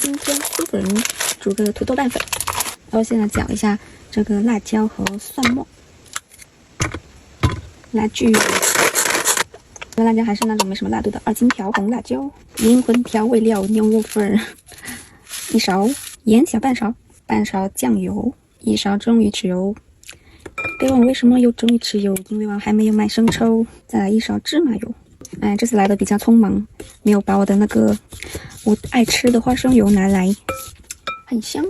今天猪粉煮个土豆拌粉，然后现在搅一下这个辣椒和蒜末，辣具。这个辣椒还是那种没什么辣度的2金条红辣椒，灵魂调味料牛肉粉1勺，盐小半勺，半勺酱油，1勺蒸鱼豉油。别问我为什么有蒸鱼豉油，因为我还没有买生抽。再来1勺芝麻油。这次来的比较匆忙，没有把我的那个我爱吃的花生油拿来，很香。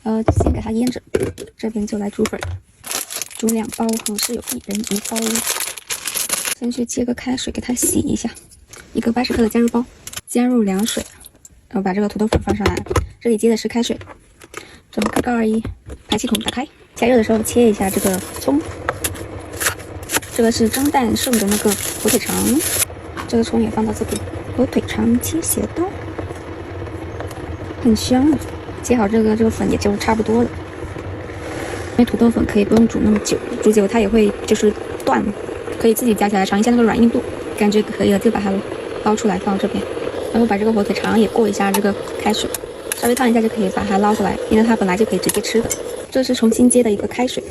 先给它腌着，这边就来煮粉，煮2包，合适有1人1包。先去接个开水给它洗一下，1个80克的加热包，加入凉水，然后把这个土豆粉放上来。这里接的是开水，整个盖一，排气孔打开。加热的时候切一下这个葱，这个是蒸蛋剩的那个火腿肠，这个葱也放到这边，火腿肠切斜刀，很香啊。切好这个粉也就差不多了，因为土豆粉可以不用煮那么久，煮久它也会就是断，可以自己夹起来尝一下那个软硬度，感觉可以了就把它捞出来放到这边，然后把这个火腿肠也过一下这个开水，稍微烫一下就可以把它捞出来，因为它本来就可以直接吃的。这是重新接的一个开水，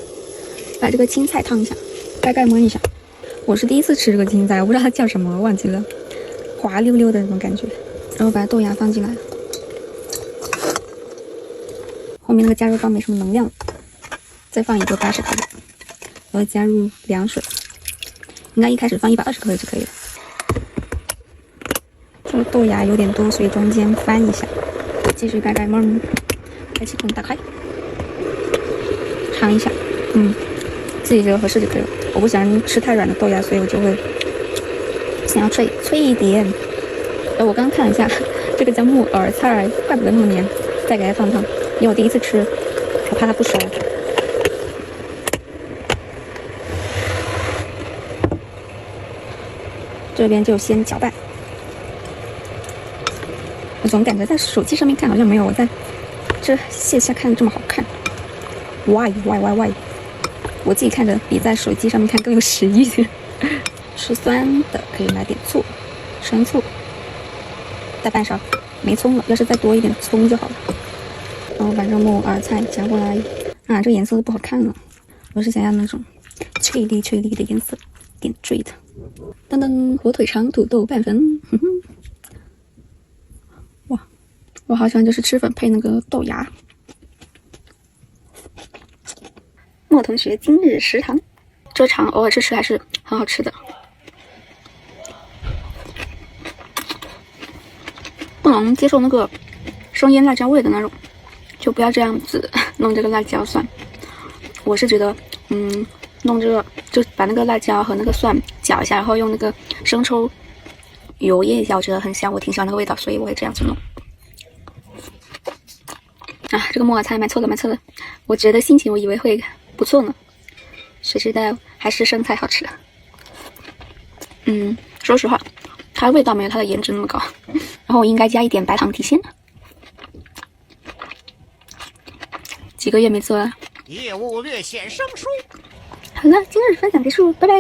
把这个青菜烫一下，大概焖一下。我是第一次吃这个青菜，我不知道它叫什么，忘记了，滑溜溜的那种感觉。然后把豆芽放进来，后面那个加热包没什么能量，再放1个80克的，然后加入凉水，应该一开始放120克就可以了。这个豆芽有点多，所以中间翻一下，继续盖焖，排气孔打开，尝一下，自己觉得合适就可以了。我不喜欢吃太软的豆芽，所以我就会想要脆一点。我刚看了一下，这个叫木耳菜，怪不得那么黏。再给它烫烫，因为我第一次吃，我怕它不熟。这边就先搅拌。我总感觉在手机上面看好像没有我在这线下看这么好看。Why？ 我自己看着比在手机上面看更有食欲。吃酸的可以来点醋，生醋，大半勺，没葱了，要是再多一点葱就好了。然后把这个木耳菜夹过来，这个颜色不好看了，我是想要那种翠绿的颜色，点缀的。噔噔，火腿肠土豆拌粉，哇，我好喜欢就是吃粉配那个豆芽。莫同学今日食堂，这肠偶尔吃还是很好吃的。不能接受那个生腌辣椒味的那种，就不要这样子弄这个辣椒蒜。我是觉得，弄这个就把那个辣椒和那个蒜搅一下，然后用那个生抽油腌一下，我觉得很香，我挺喜欢那个味道，所以我会这样子弄。这个木耳菜买错了，我觉得心情我以为会不错呢，谁知道还是生菜好吃。说实话，它的味道没有它的颜值那么高，然后我应该加一点白糖提鲜。几个月没做了，业务略显生疏。好了，今日分享结束，拜拜。